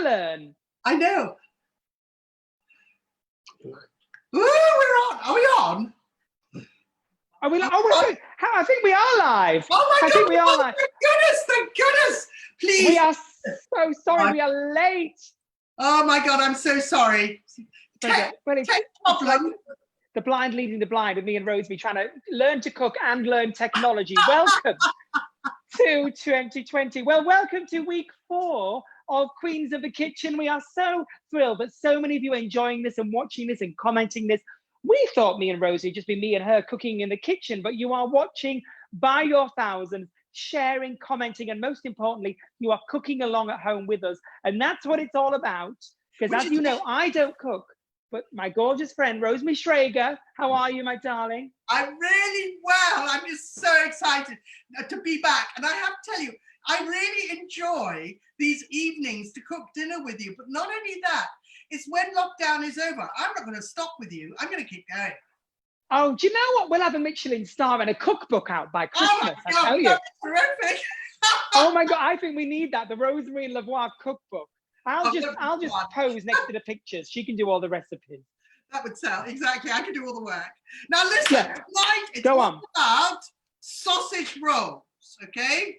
learn. I know. Ooh, we're on. Are we on? Are we? Oh, I think we are live. Oh my God! I think we are live. Thank goodness! Thank goodness! Please. We are so sorry. We are late. Oh my God! I'm so sorry. Tech problem. Like the blind leading the blind, with me and Rosemary trying to learn to cook and learn technology. Welcome to 2020. Well, welcome to week 4 of Queens of the Kitchen. We are so thrilled that so many of you are enjoying this and watching this and commenting this. We thought me and Rosie just be me and her cooking in the kitchen, but you are watching by your thousands, sharing, commenting, and most importantly, you are cooking along at home with us. And that's what it's all about. Because as you know, I don't cook, but my gorgeous friend, Rosemary Shrager, how are you, my darling? I'm really well. I'm just so excited to be back. And I have to tell you, I really enjoy these evenings to cook dinner with you. But not only that, it's when lockdown is over. I'm not going to stop with you. I'm going to keep going. Oh, do you know what? We'll have a Michelin star and a cookbook out by Christmas. Oh my God, I tell you. that's terrific. Oh my God, I think we need that. The Rosemary and Voix cookbook. I'll just pose next to the pictures. She can do all the recipes. That would sell, exactly. I can do all the work. Now listen, tonight it's Go all on. about sausage rolls, okay?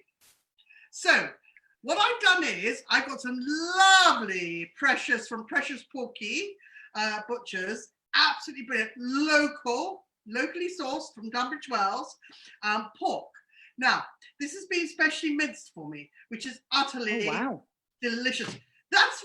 So what I've done is I've got some lovely Precious from Precious Porky Butchers, absolutely brilliant, locally sourced from Tunbridge Wells, pork. Now, this has been specially minced for me, which is utterly delicious. That's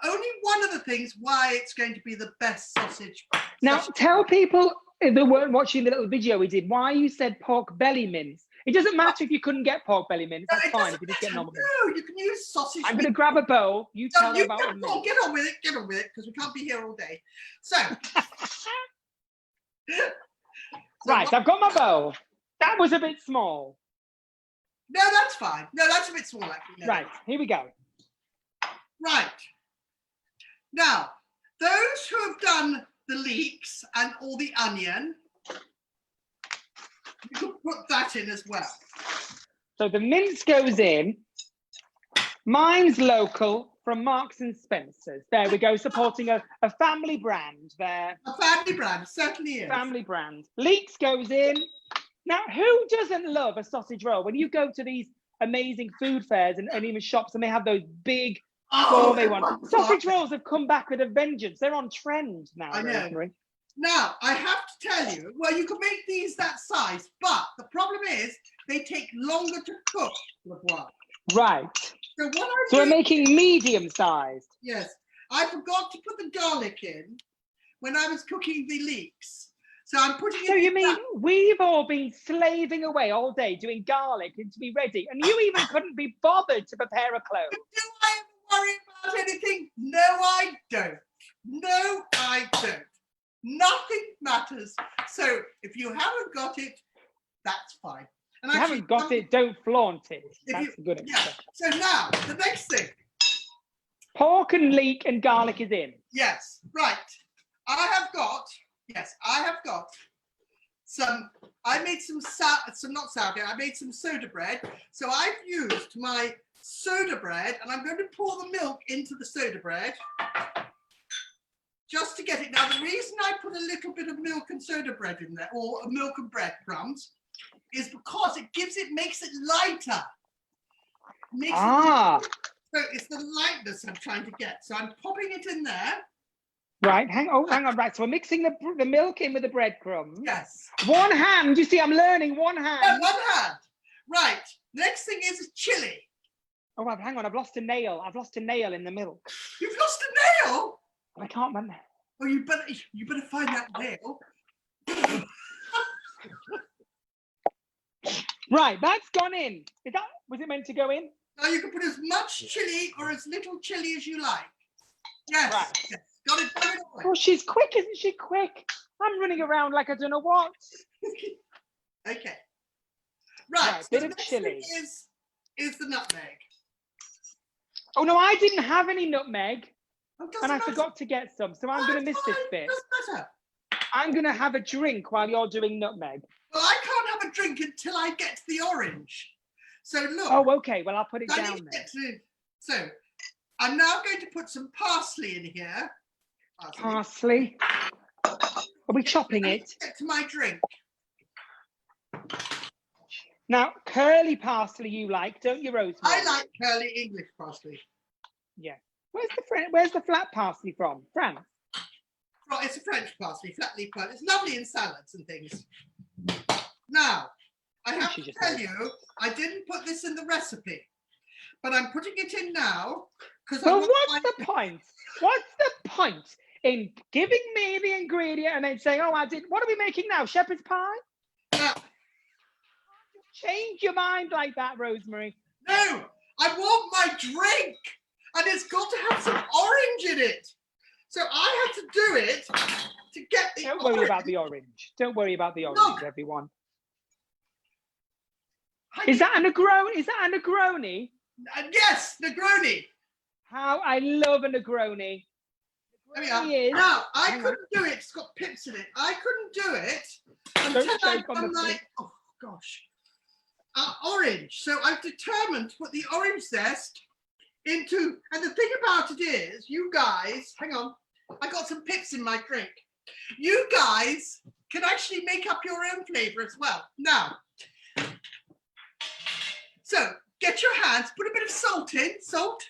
only one of the things why it's going to be the best sausage. Now, tell people that weren't watching the little video we did why you said pork belly mince. It doesn't matter if you couldn't get pork belly mince. That's fine if you just get normal mince. No, you can use sausage. I'm going to grab a bowl. You tell her about the mince. Get on with it, because we can't be here all day. So, right, I've got my bowl. That was a bit small. No, that's fine. No, that's a bit small, actually. No. Right, here we go. Right. Now, those who have done the leeks and all the onion, you can put that in as well. So the mince goes in. Mine's local from Marks and Spencer's. There we go, supporting a family brand there. A family brand, certainly is. Family brand. Leeks goes in. Now, who doesn't love a sausage roll? When you go to these amazing food fairs and even shops and they have those big gourmet ones. Sausage rolls have come back with a vengeance. They're on trend now. I know. Rosemary. Now, I have to tell you, well, you can make these that size, but the problem is they take longer to cook. Right. So we're making medium sized. Yes. I forgot to put the garlic in when I was cooking the leeks. So I'm putting it in. So you mean we've all been slaving away all day doing garlic and to be ready, and you even couldn't be bothered to prepare a clove? Do I ever worry about anything? No, I don't. No, I don't. Nothing matters. So if you haven't got it, that's fine. And if you haven't got it, don't flaunt it. That's a good expression. So now, the next thing. Pork and leek and garlic is in. Yes, right. I have got I made some I made some soda bread. So I've used my soda bread and I'm going to pour the milk into the soda bread just to get it. Now, the reason I put a little bit of milk and soda bread in there, or milk and breadcrumbs, is because makes it lighter. So it's the lightness I'm trying to get. So I'm popping it in there. Right, hang on, right. So we're mixing the milk in with the breadcrumbs. Yes. One hand, you see, I'm learning one hand. Yeah, one hand. Right, next thing is chilli. Oh, hang on, I've lost a nail. I've lost a nail in the milk. You've lost a nail? I can't remember. Oh, you better find that nail. Right, that's gone in. Was it meant to go in? Now you can put as much chilli or as little chilli as you like. Yes. Right. Yes. Got it. Oh, she's quick, isn't she? Quick. I'm running around like I don't know what. Okay. Right. So bit of chilli. Is the nutmeg. Oh no, I didn't have any nutmeg, and I matter. Forgot to get some, so I'm going to miss this bit. Doesn't matter. I'm going to have a drink while you're doing nutmeg. Well, I can't have a drink until I get to the orange. So look. Oh, okay. Well, I'll put it down there. So I'm now going to put some parsley in here. Parsley. Are we chopping it? Get to my drink. Now, curly parsley you like, don't you, Rosemary? I like curly English parsley. Yeah. Where's the flat parsley from? France? Oh, it's a French parsley, flat leaf parsley. It's lovely in salads and things. Now, I have to tell you, I didn't put this in the recipe, but I'm putting it in now because. Well, what's the point? What's the point in giving me the ingredient and then saying, "Oh, I did"? What are we making now? Shepherd's pie? Now, change your mind like that, Rosemary. No, I want my drink, and it's got to have some orange in it. So I had to do it to get the Don't worry about the orange. Don't worry about the orange, look, everyone. Is that a Negroni? Is that a Negroni? Yes, Negroni. How I love a Negroni. Negroni now, I couldn't do it. It's got pips in it. I couldn't do it until I'm like, oh gosh, orange. So I've determined to put the orange zest into, and the thing about it is, you guys, hang on, I got some pips in my drink. You guys can actually make up your own flavor as well. Now, so get your hands, put a bit of salt in, salt.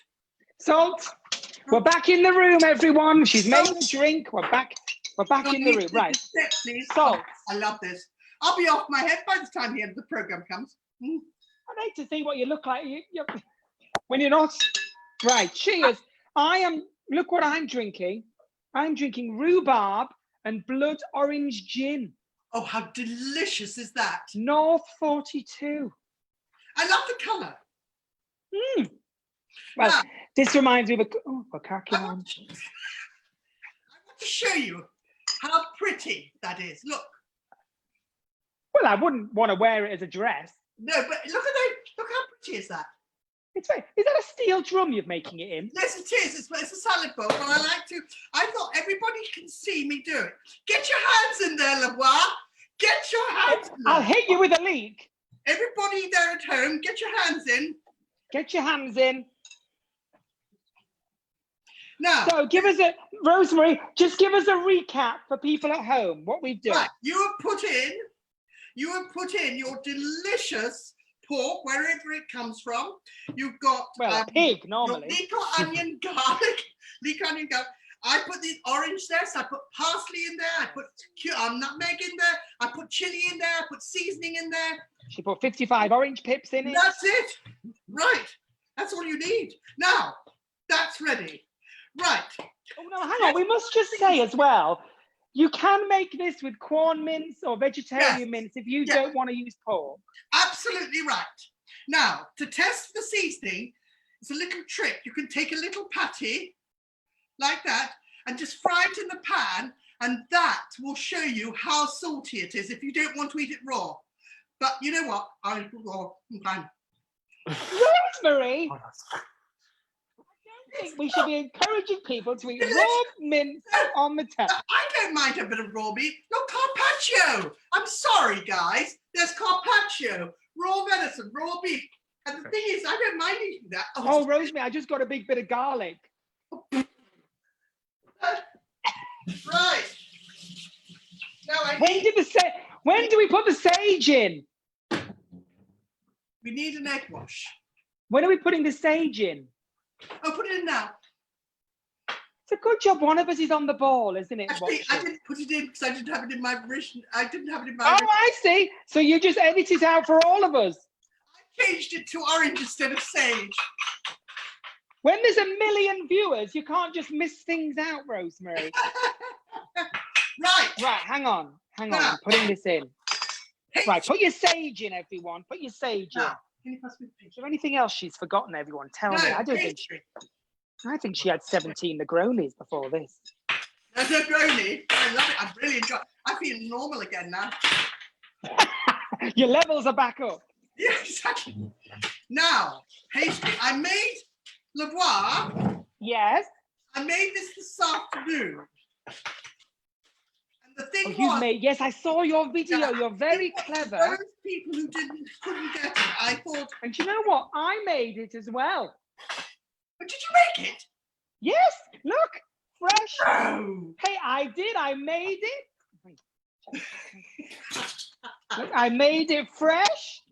We're back in the room, everyone. She's making a drink. We're back in the room, right? Please. Salt. I love this. I'll be off my head by the time the end of the program comes. I'd like to see what you look like when you're not. Right, cheers. Look what I'm drinking. I'm drinking rhubarb and blood orange gin. Oh, how delicious is that? North 42. I love the colour. Well, now, this reminds me of we're cracking on. I want to show you how pretty that is. Look. Well, I wouldn't want to wear it as a dress. No, but look how pretty is that? It's right. Is that a steel drum you're making it in? Yes, it is. It's a salad bowl, but I thought everybody can see me do it. Get your hands in there, Lavoie. Get your hands in there. I'll hit you with a leek. Everybody there at home, get your hands in. Get your hands in. Now, so Rosemary, just give us a recap for people at home, what we've done. Right, you have put in your delicious pork, wherever it comes from. You've got pig normally. Leek or onion, garlic. I put the orange zest. I put parsley in there. I put nutmeg in there. I put chili in there. I put seasoning in there. She put 55 orange pips in it. That's it. Right. That's all you need. Now, that's ready. Right. Oh no, hang on. We must just say as well, you can make this with corn mince or vegetarian mince if you don't want to use pork. Absolutely right. Now, to test the seasoning, it's a little trick. You can take a little patty like that and just fry it in the pan, and that will show you how salty it is if you don't want to eat it raw. But you know what? I'll eat it raw. Fine. Rosemary, I think we should be encouraging people to eat raw mince on the table. I don't mind a bit of raw meat. Look, carpaccio. I'm sorry, guys. There's carpaccio, raw venison, raw beef. And the thing is, I don't mind eating that. Oh, Rosemary, I just got a big bit of garlic. Right. Now when do we put the sage in? We need an egg wash. When are we putting the sage in? Oh, put it in now. It's a good job one of us is on the ball, isn't it? Actually, I didn't put it in because I didn't have it in my version. I see. So you just edit it out for all of us. I changed it to orange instead of sage. When there's a million viewers, you can't just miss things out, Rosemary. Right. Right, hang on. I'm putting this in. Right, put your sage in, everyone. Put your sage in. Is there anything else she's forgotten, everyone? Tell me. I think she had 17 Negronis before this. A Negroni? I love it. I really enjoy it. I feel normal again now. Your levels are back up. Yeah, exactly. Now, pastry. I made Lavoie. Yes. I made this afternoon. And the thing yes, I saw your video. You're very clever. Those people who couldn't get it, I thought. And you know what? I made it as well. But did you make it? Oh. Hey, I did. I made it. Look, I made it fresh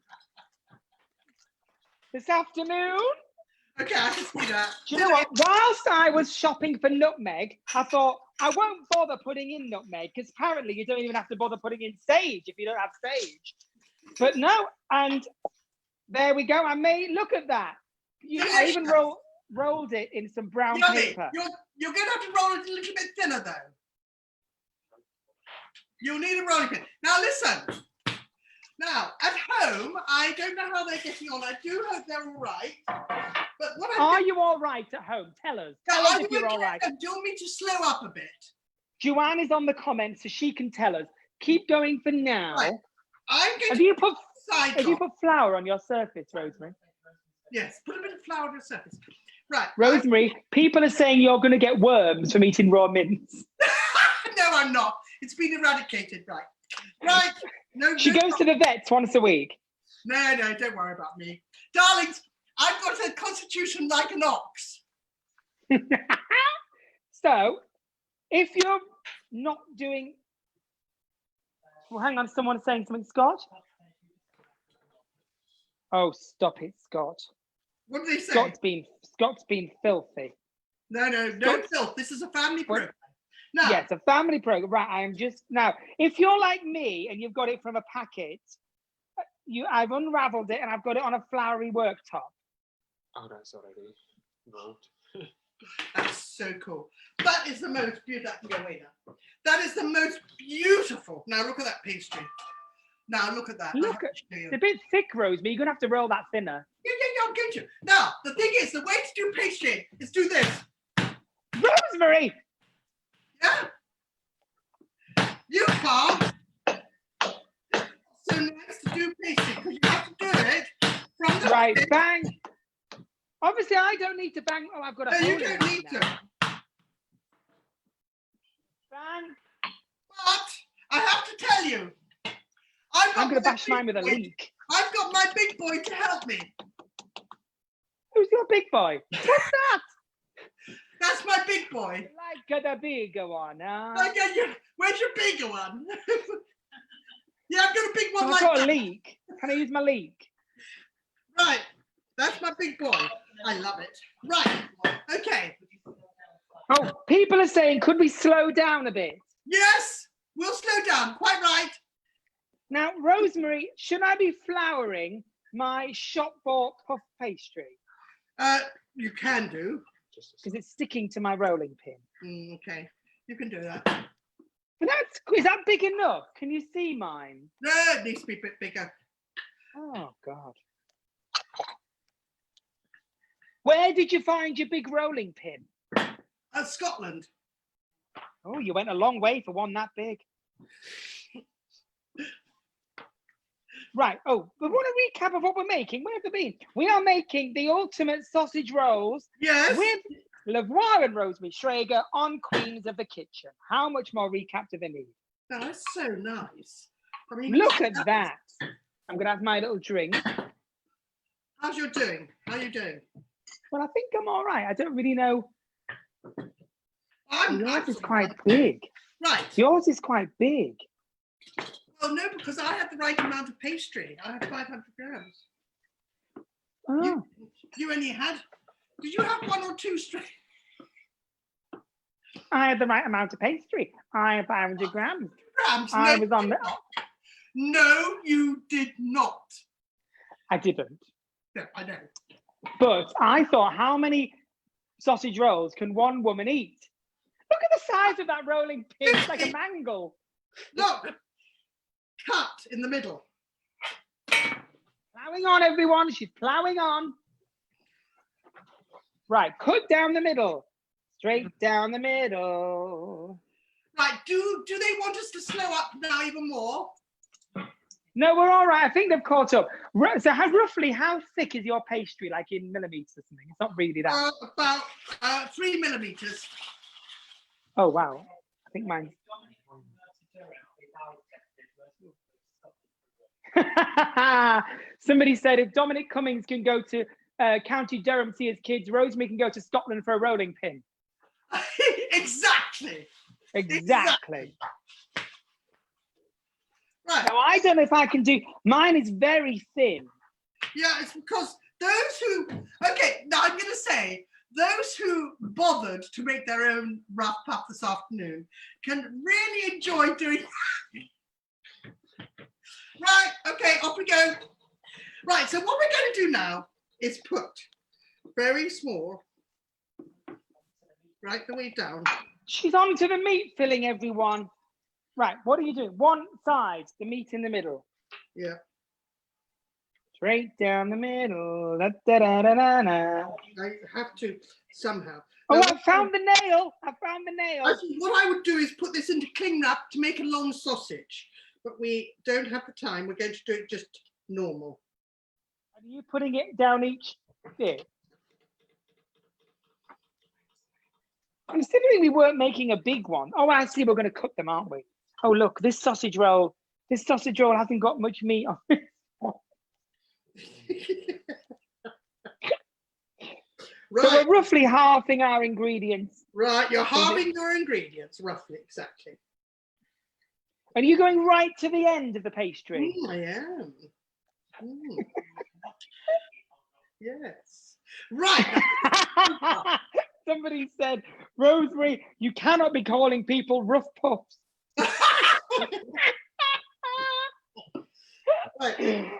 this afternoon. Okay, I can see that. Do you know what? Whilst I was shopping for nutmeg, I thought I won't bother putting in nutmeg because apparently you don't even have to bother putting in sage if you don't have sage. But no, and there we go. I made. Look at that. I even rolled it in some brown paper. You're going to have to roll it a little bit thinner though. You'll need a rolling pin. Now listen. Now at home, I don't know how they're getting on. I do hope they're all right. But what are you all right at home? Tell us. Tell us if you're all right. Do you want me to slow up a bit? Joanne is on the comments, so she can tell us. Keep going for now. Right. I'm going have you put flour on your surface, Rosemary? Yes, put a bit of flour on your surface. Right. Rosemary, people are saying you're going to get worms from eating raw mince. No, I'm not. It's been eradicated, right? Right. No. She goes to the vets once a week. No, don't worry about me. Darlings, I've got a constitution like an ox. So, if you're not doing... Well, hang on, someone's saying something, Scott? Oh, stop it, Scott. What do they say? Scott's been filthy. No filth. This is a family program. No. Yes, a family program. Right, I am just... Now, if you're like me and you've got it from a packet, I've unraveled it and I've got it on a floury worktop. Oh, that's already rolled. That's so cool. That is the most beautiful. That can go away now. That is the most beautiful. Now look at that pastry. Now look at that. It's a bit thick, Rosemary. You're going to have to roll that thinner. Yeah, I'm going to. Now, the thing is, the way to do pastry is do this. Rosemary! Yeah? You can't. So nice to do pastry, because you have to do it from the... Right, bang. Obviously, I don't need to bang. Oh, I've got a... No, you don't need to. Bang. But I have to tell you, I'm going to bash mine with a leek. I've got my big boy to help me. Who's your big boy? What's that? That's my big boy. Like the bigger one, huh? Where's your bigger one? Yeah, I've got a big one I've like got that. a leek. Can I use my leek? Right, that's my big boy. I love it. Right, okay. Oh, people are saying, could we slow down a bit? Yes, we'll slow down. Quite right. Now, Rosemary, should I be flouring my shop-bought puff pastry? You can do. Because it's sticking to my rolling pin. Okay, you can do that. But is that big enough? Can you see mine? No, it needs to be a bit bigger. Oh, God. Where did you find your big rolling pin? Scotland. Oh, you went a long way for one that big. Right. Oh, but what a recap of what we're making. Where have they been? We are making the ultimate sausage rolls. Yes. With Voix and Rosemary Shrager on Queens of the Kitchen. How much more recap do they need? Oh, that's so nice. I mean, look at that. I'm going to have my little drink. How's you doing? How are you doing? Well, I think I'm all right. I don't really know. Yours is quite right. big. Right. Yours is quite big. Well, no, because I had the right amount of pastry. I had 500 grams. Oh. You only had... Did you have one or two straight? I had the right amount of pastry. I had 500 grams. Grams? I was on the... No, you did not. I didn't. No, I know. But I thought, how many sausage rolls can one woman eat? Look at the size of that rolling pin. It's like a mangle. Look, cut in the middle. Ploughing on, everyone. She's ploughing on. Right, cut down the middle. Straight down the middle. Right, do they want us to slow up now even more? No, we're all right. I think they've caught up. So roughly how thick is your pastry, like in millimetres or something? It's not really that. About 3 millimeters. Oh, wow. I think mine. Somebody said if Dominic Cummings can go to County Durham, see his kids, Rosemary can go to Scotland for a rolling pin. He Exactly. Exactly. Right. Now, I don't know if I can do, mine is very thin. Yeah, it's because those who, okay, now I'm going to say, those who bothered to make their own rough puff this afternoon can really enjoy doing. Right, okay, off we go. Right, so what we're going to do now is put very small, right the way down. She's on to the meat filling, everyone. Right, what are you doing? One side, the meat in the middle. Yeah. Straight down the middle. Da, da, da, da, da, da. I have to somehow. Oh, Now, I found the nail. I found the nail. actually, what I would do is put this into cling wrap to make a long sausage, but we don't have the time. We're going to do it just normal. Are you putting it down each bit? Considering we weren't making a big one. Oh, actually, we're going to cook them, aren't we? Oh, look, this sausage roll hasn't got much meat on it. Right. So we're roughly halving our ingredients. Right, you're halving your ingredients, roughly, exactly. And you're going right to the end of the pastry. I am. Yes. Right. Somebody said, Rosemary, you cannot be calling people rough puffs. Right.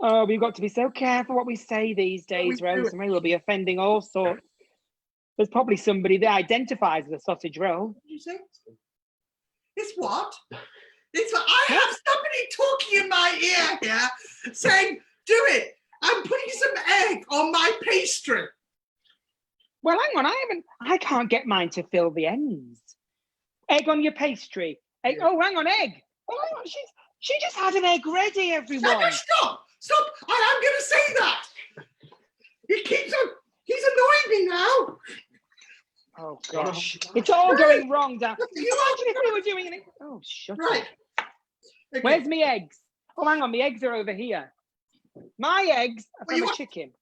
Oh, we've got to be so careful what we say these days, Rosemary. We'll be offending all sorts. There's probably somebody that identifies as a sausage roll. What did you say? It's what? It's what? I have somebody talking in my ear here saying, do it. I'm putting some egg on my pastry. Well, hang on, I can't get mine to fill the ends. Egg on your pastry. Egg, Yeah. Oh, hang on, egg. Oh, hang on, she just had an egg ready, everyone. Stop. I am going to say that. He's annoying me now. Oh, gosh. It's all going wrong, Dan. You Imagine if we were doing it. Oh, shut Right. up. Okay. Where's my eggs? Oh, hang on, my eggs are over here. My eggs are from a chicken.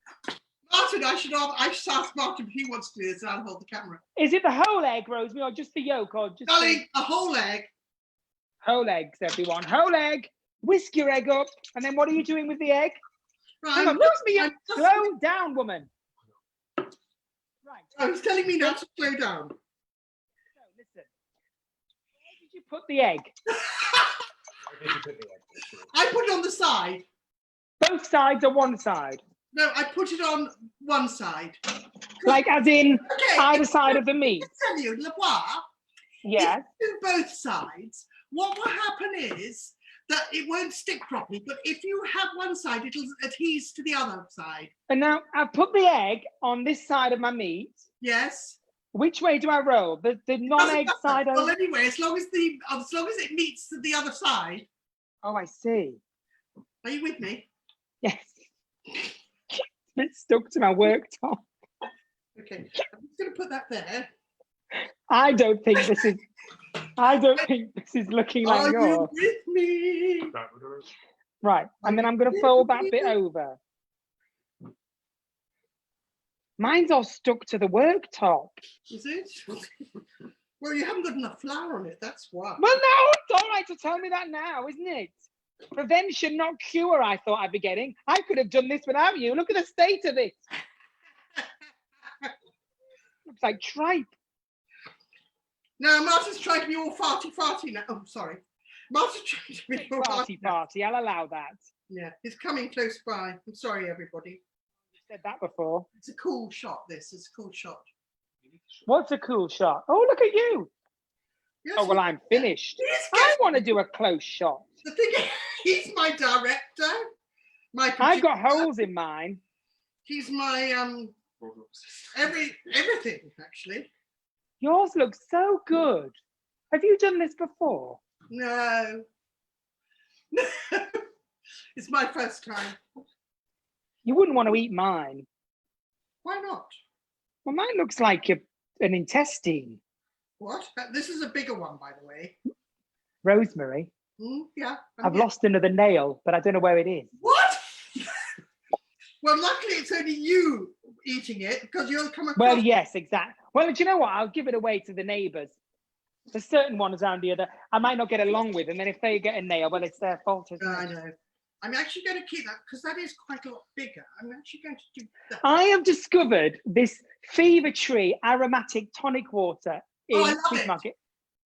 Martin, I should ask Martin if he wants to do this and I'll hold the camera. Is it the whole egg, Rosemary, or just the yolk? Or just Darling, a whole egg. Whole eggs, everyone. Whole egg. Whisk your egg up. And then what are you doing with the egg? Right. Hang on, Rosemary, slow down, woman. Right. Oh, he's telling me now to slow down. So, listen. Where did you put the egg? I put it on the side. Both sides or one side? No, I put it on one side. Like as in Okay, either side of the meat? I tell you, Lebois, Yes. if you do both sides, what will happen is that it won't stick properly, but if you have one side, it'll adhere to the other side. And now I've put the egg on this side of my meat. Yes. Which way do I roll? The non-egg side Well, over? anyway, as long as it meets the other side. Oh, I see. Are you with me? Yes. It's stuck to my worktop. Okay, I'm just going to put that there. I don't think this is looking like Are you yours. with me? Right, and then I'm going to fold that bit over. Mine's all stuck to the worktop. Is it? Well, you haven't got enough flour on it, that's why. Well, no, it's all right to tell me that now, isn't it? Prevention, not cure, I thought I'd be getting. I could have done this without you. Look at the state of it. Looks like tripe. No, Martin's trying to be all farty now. Oh, sorry. Martin's trying to be all Party, I'll allow that. Yeah, he's coming close by. I'm sorry, everybody. You said that before. It's a cool shot, this. It's a cool shot. What's a cool shot? Oh, look at you. Yes, Oh, well, I'm finished. He's I want to do a close shot. the thing is, he's my director. My I've got producer. holes in mine. He's my everything, actually. Yours looks so good. Have you done this before? No. It's my first time. You wouldn't want to eat mine. Why not? Well, mine looks like an intestine. What? This is a bigger one, by the way. Rosemary, Yeah. I've lost another nail, but I don't know where it is. What? Well, luckily it's only you eating it because you'll come across. Well, yes, exactly. Well, do you know what? I'll give it away to the neighbours. There's certain ones around here that I might not get along with, and then if they get a nail, well, it's their fault, isn't I it? know. I'm actually going to keep that because that is quite a lot bigger. I'm actually going to do that. I have discovered this Fever Tree aromatic tonic water in I love supermarket.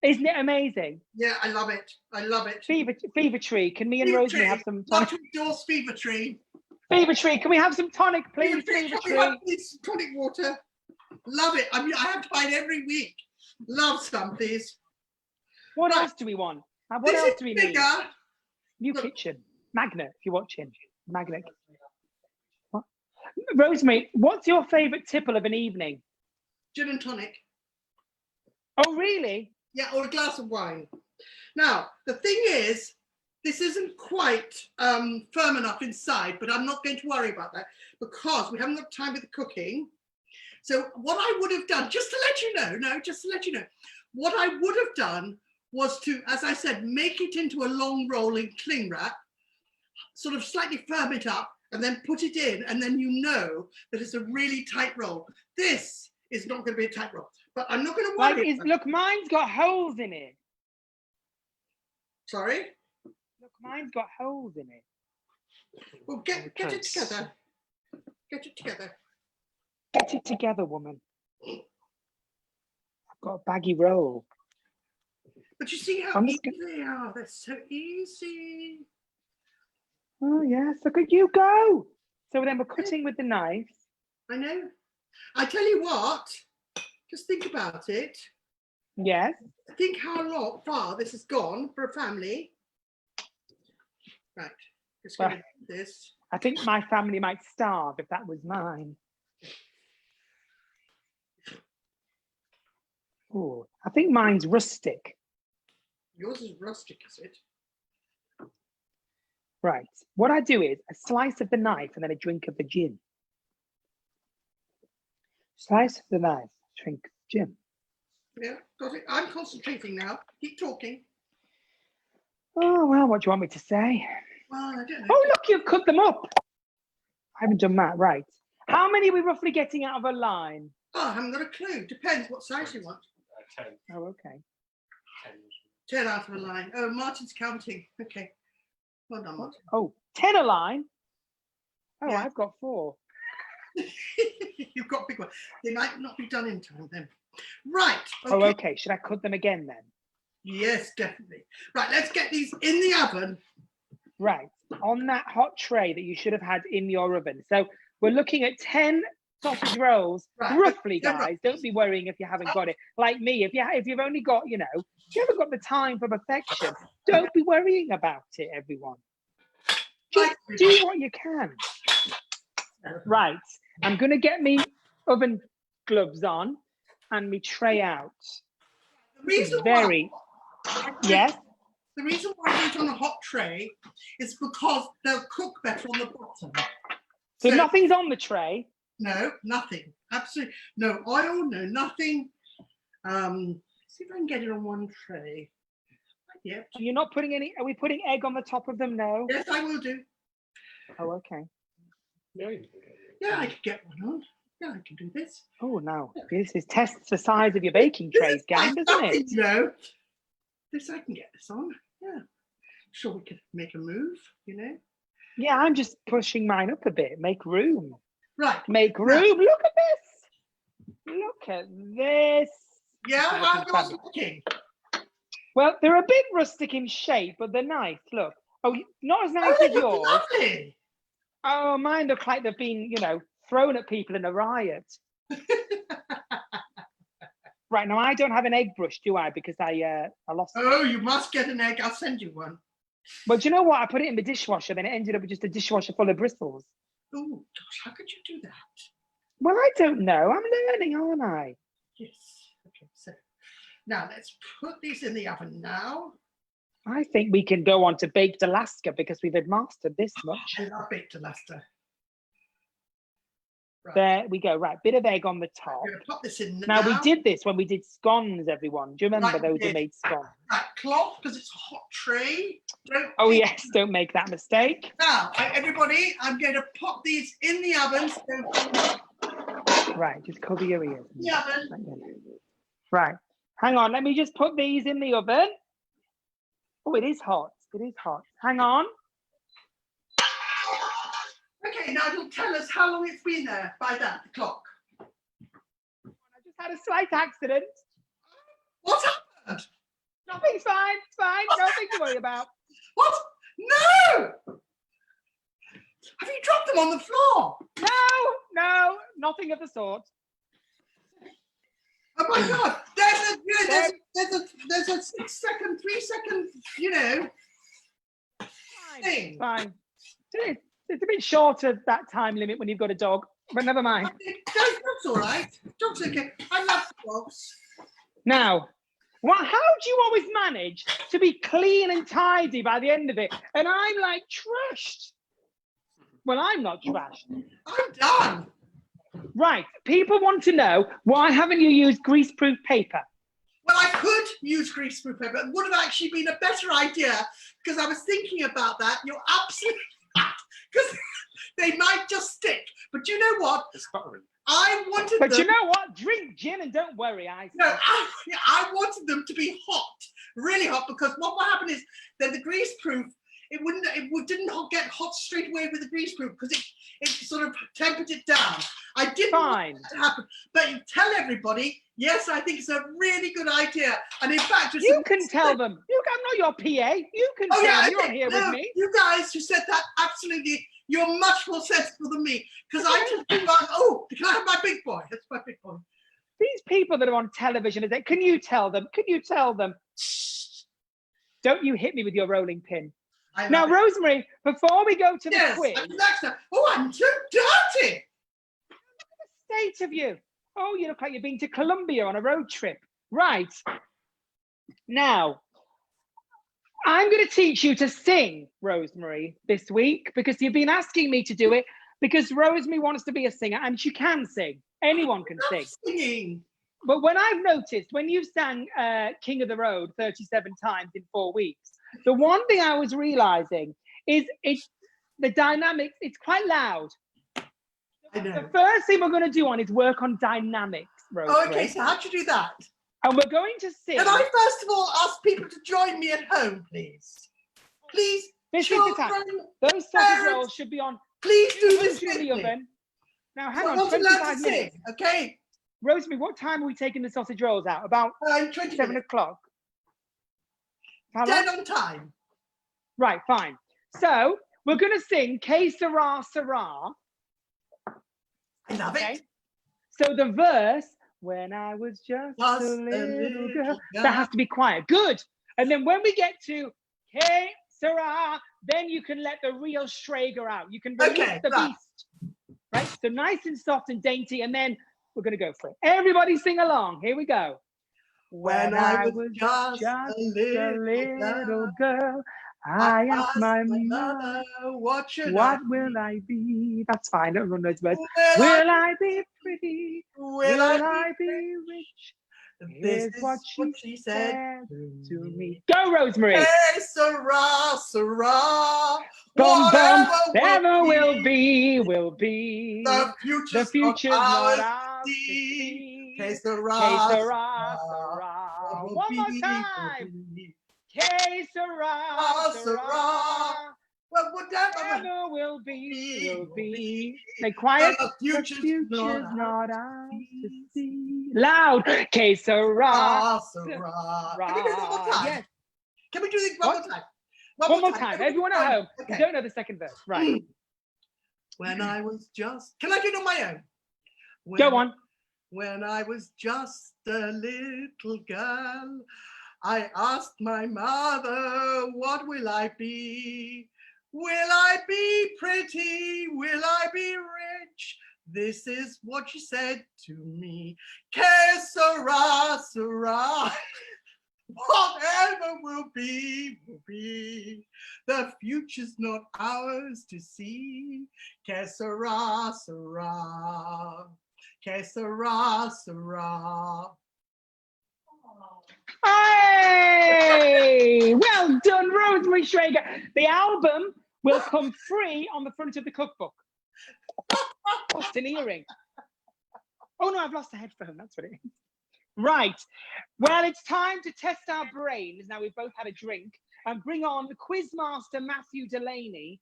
Isn't it amazing? Yeah, I love it. I love it. Fever Tree. Can me and Fever Rosemary Tree. have some Love tonic? to endorse Fever Tree. Fever Tree, can we have some tonic, please? Fever Fever Tree. Can we have Tree. this tonic water? Love it. I mean, I have to buy it every week. Love some, please. What Right. else do we want? What This else is do we bigger. need? New Look. kitchen. Magnet, if you're watching. Magnet. What? Rosemary, what's your favourite tipple of an evening? Gin and tonic. Oh, really? Yeah, or a glass of wine. Now, the thing is, this isn't quite firm enough inside, but I'm not going to worry about that because we haven't got time with the cooking. So what I would have done, just to let you know, what I would have done was to, as I said, make it into a long rolling cling wrap, sort of slightly firm it up, and then put it in, and then you know that it's a really tight roll. This is not going to be a tight roll, but I'm not going to worry. Look, mine's got holes in it. Sorry? Look, mine's got holes in it. Well, get it together. Get it together. Get it together, woman. I've got a baggy roll. But you see how easy they are. They're so easy. Oh, yes. Look at you go. So then we're cutting with the knife. I know. I tell you what, just think about it. Yes. Think how far this has gone for a family. Right. Just going to do this. I think my family might starve if that was mine. Oh, I think mine's rustic. Yours is rustic, is it? Right. What I do is a slice of the knife and then a drink of the gin. Slice of the knife, drink of gin. Yeah, got it. I'm concentrating now. Keep talking. Oh, well, what do you want me to say? Well, I don't know. Oh, look, you've cut them up. I haven't done that. Right. How many are we roughly getting out of a line? Oh, I haven't got a clue. Depends what size you want. 10. Oh, okay. 10 out of a line. Oh, Martin's counting. Okay. Well done, Martin. Oh, 10 a line? Oh, Yeah. I've got 4. You've got a big one. They might not be done in time then. Right. Okay. Oh, okay. Should I cut them again then? Yes, definitely. Right, let's get these in the oven. Right. On that hot tray that you should have had in your oven. So we're looking at 10 sausage rolls, Right. roughly, Yeah, guys. right. Don't be worrying if you haven't got it. Like me, if you've only got, if you haven't got the time for perfection, don't be worrying about it, everyone. Just do what you can. Right. I'm going to get me oven gloves on and me tray out. The reason Yes. The reason why I do it on a hot tray is because they'll cook better on the bottom. So nothing's on the tray. No, nothing. Absolutely no oil, no nothing. See if I can get it on one tray. Yep. So you're not putting any. Are we putting egg on the top of them? No. Yes, I will do. Oh, okay. Yeah, I could get one on. Yeah, I can do this. Oh, no. This is tests the size of your baking trays, gang, doesn't it? You know. This I can get this on. Yeah. Sure, we could make a move, Yeah, I'm just pushing mine up a bit. Make room. Right. Make room. Look at this. Look at this. Yeah, how's yours looking? Well, they're a bit rustic in shape, but they're nice. Look. Oh, not as nice as yours. Lovely. Oh, mine look like they've been, thrown at people in a riot. Right, now I don't have an egg brush, do I? Because I lost it. Oh, you must get an egg. I'll send you one. Well, do you know what? I put it in the dishwasher, then it ended up with just a dishwasher full of bristles. Oh, gosh, how could you do that? Well, I don't know. I'm learning, aren't I? Yes. Okay, so now let's put these in the oven now. I think we can go on to baked Alaska because we've mastered this much. I love baked Alaska. Right. There we go. Right, bit of egg on the top. I'm going to pop this in Now we did this when we did scones, everyone. Do you remember Right, we those who did. made scones? Right, cloth, because it's a hot tray. Oh yes, don't make that mistake. Now, everybody, I'm going to pop these in the oven. So Right, just cover your ears. the oven. Right, hang on. Let me just put these in the oven. Oh, it is hot. It is hot. Hang on. Okay, now it'll tell us how long it's been there by that, the clock. I just had a slight accident. What happened? Nothing's fine. It's fine. Nothing to worry about. What? No! Have you dropped them on the floor? No, nothing of the sort. Oh my God! There's a 6 second, 3 second, you know, thing. Fine. It's a bit short of that time limit when you've got a dog, but never mind. Dog's all right. Dog's okay. I love dogs. Now, how do you always manage to be clean and tidy by the end of it? And I'm like trashed. Well, I'm not trashed. I'm done. Right. People want to know, why haven't you used greaseproof paper? Well, I could use greaseproof paper. It would have actually been a better idea because I was thinking about that. You're absolutely right. Because they might just stick. But you know what? It's buttering. I wanted But them, you know what? Drink gin and don't worry. I wanted them to be hot, really hot, because what will happen is that the greaseproof, it didn't get hot straight away with the greaseproof because it sort of tempered it down. I didn't want that to happen, but you tell everybody, yes, I think it's a really good idea. And in fact, you can tell them. I'm not your PA. You can tell them. You're here with me. You guys who said that, absolutely, you're much more sensible than me. Because I just think, oh, can I have my big boy? That's my big boy. These people that are on television, can you tell them? Can you tell them? Shh. Don't you hit me with your rolling pin. Now, Rosemary, before we go to the quiz. Oh, I'm too dirty. The state of you. Oh, you look like you've been to Colombia on a road trip. Right. Now, I'm going to teach you to sing, Rosemary, this week, because you've been asking me to do it, because Rosemary wants to be a singer, and she can sing. Anyone can sing. Singing. But when I've noticed, when you've sang King of the Road 37 times in 4 weeks, the one thing I was realizing is the dynamics, it's quite loud. I know. The first thing we're going to do is work on dynamics, Rosemary. Oh, okay, so how'd you do that? And we're going to sing. Can I first of all ask people to join me at home, please? Please, this children, is the time. Those sausage rolls should be on. Please do this in the oven. Now, hang on, I'm 25 minutes. Okay. Rosemary, what time are we taking the sausage rolls out? About 7 o'clock. Dead on time. Right, fine. So we're going to sing Que Sera, Sera. I love it. So the verse, when I was just a little girl, that has to be quiet. Good. And then when we get to Que Sera, then you can let the real Shrager out. You can release the beast. Right? So nice and soft and dainty, and then we're going to go for it. Everybody sing along. Here we go. When I was just a little girl, I asked my mother, what will I be? That's fine. I don't know those words. Will I be pretty? Will I be rich? This is what she said to me. Go, Rosemary. Hey, Sarah, Sarah. Whatever will be. The future's not ours to see. Que Sera, Sera. One more time. Que Sera, Sera. Well, whatever will be. Say quiet. The future's not ours to see. Loud. Que Sera, Sera. Can we do this one more time? Yes. Can we do this one more time? One more time. Everyone at home. Okay. You don't know the second verse. Right. When I was just... Can I do it on my own? Go on. When I was just a little girl, I asked my mother, what will I be? Will I be pretty? Will I be rich? This is what she said to me. Que sera, sera. Whatever whatever will be, will be. The future's not ours to see. Que sera, sera. Que sera, sera. Hey! Well done, Rosemary Shrager. The album will come free on the front of the cookbook. Lost an earring. Oh no, I've lost a headphone. That's what it is. Right. Well, it's time to test our brains. Now we've both had a drink, and bring on the Quizmaster Matthew Delaney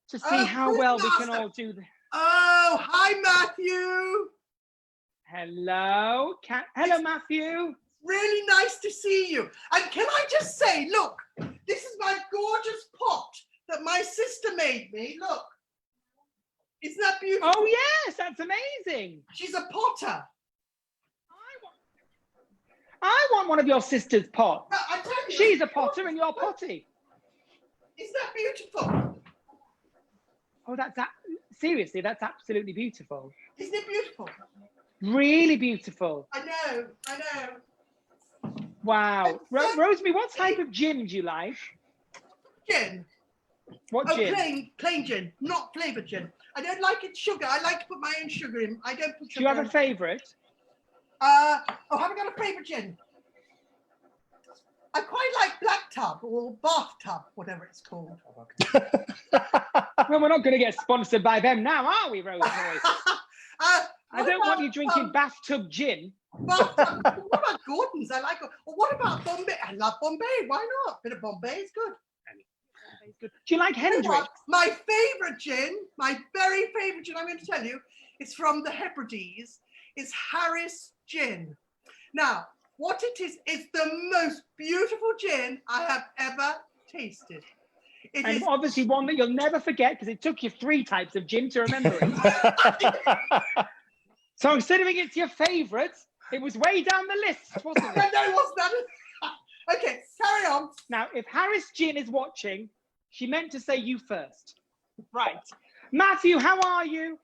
to see how well we can all do this. Oh, hi, Matthew. Hello. Hello, Matthew. Really nice to see you. And can I just say, look, this is my gorgeous pot that my sister made me. Look. Isn't that beautiful? Oh, yes, that's amazing. She's a potter. I want one of your sister's pots. No, I tell you, she's a potter and you're potty. Isn't that beautiful? Oh, seriously, that's absolutely beautiful. Isn't it beautiful? Really beautiful. I know. Wow. Rosemary, what type of gin do you like? Gin. What gin? Plain gin, not flavoured gin. I don't like it sugar. I like to put my own sugar in. I don't put sugar. Do you have a favourite? Haven't got a favourite gin. I quite like black tub or bathtub, whatever it's called. Well, we're not going to get sponsored by them now, are we, Rosemary? I don't want you drinking bathtub gin. Bathtub. What about Gordon's? I like it. Or what about Bombay? I love Bombay. Why not? A bit of Bombay is good. Do you like Hendrix? My favourite gin, my very favourite gin, I'm going to tell you, is from the Hebrides, is Harris Gin. Now, what it is the most beautiful gin I have ever tasted. It is obviously one that you'll never forget because it took you 3 types of gin to remember it. So considering it's your favourite, it was way down the list, wasn't it? No, it wasn't. Okay, carry on. Now, if Harris Gin is watching, she meant to say you first. Right. Matthew, how are you?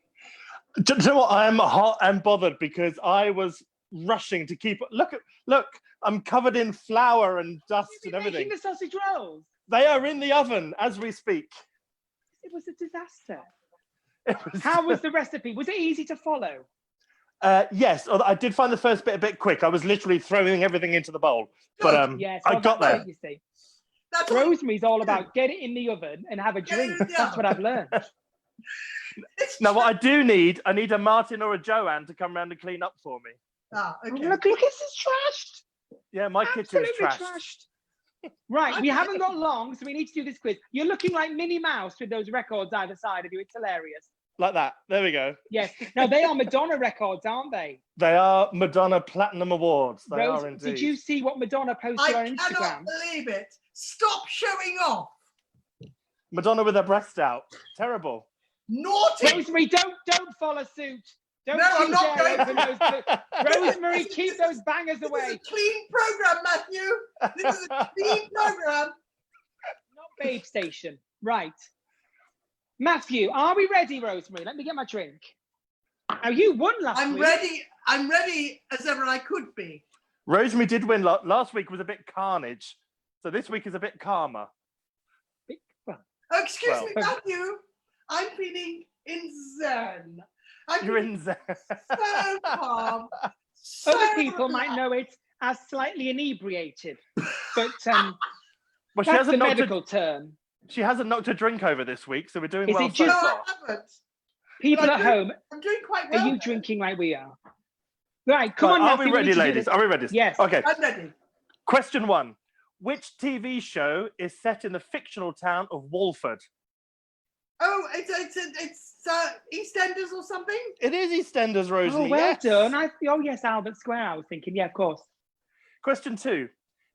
Do you know what? I am hot and bothered because I was rushing to keep. Look, I'm covered in flour and dust and everything. Making the sausage rolls? They are in the oven as we speak. It was a disaster. How was the recipe? Was it easy to follow? Yes, I did find the first bit a bit quick. I was literally throwing everything into the bowl, but yes, I got there. You see. Rosemary's all about get it in the oven and have a drink. That's what I've learned. Now, what I need a Martin or a Joanne to come around and clean up for me. Ah, okay. Look, this is trashed. Yeah, my kitchen is trashed. Right, we haven't got long, so we need to do this quiz. You're looking like Minnie Mouse with those records either side of you. It's hilarious. Like that. There we go. Yes. Now, they are Madonna records, aren't they? They are Madonna Platinum Awards. They are indeed. Did you see what Madonna posted on Instagram? I cannot believe it. Stop showing off. Madonna with her breast out. Terrible. Naughty. Rosemary, don't follow suit. No, I'm not going to. Rosemary, keep those bangers away. This is a clean program, Matthew. This is a clean program. Not Babe Station. Right. Matthew, are we ready, Rosemary? Let me get my drink. Now, you won last week. I'm ready as ever I could be. Rosemary did win. Last week was a bit carnage. So this week is a bit calmer. Oh, excuse me, Matthew. I'm feeling in zen. You're in zen. So calm. So Other people might know it as slightly inebriated, but well, that's the medical term. She hasn't knocked a drink over this week, so we're doing Is well it so just- far. I haven't. People But at home, I'm doing quite well. are you drinking like we are? Right, come on, Are Matthew, we ready, need to do ladies? this. Are we ready? Yes. Okay. I'm ready. Question 1. Which TV show is set in the fictional town of Walford? Oh, it's EastEnders or something? It is EastEnders, Rosemary. Oh, well yes. done. Yes, Albert Square, I was thinking. Yeah, of course. Question 2.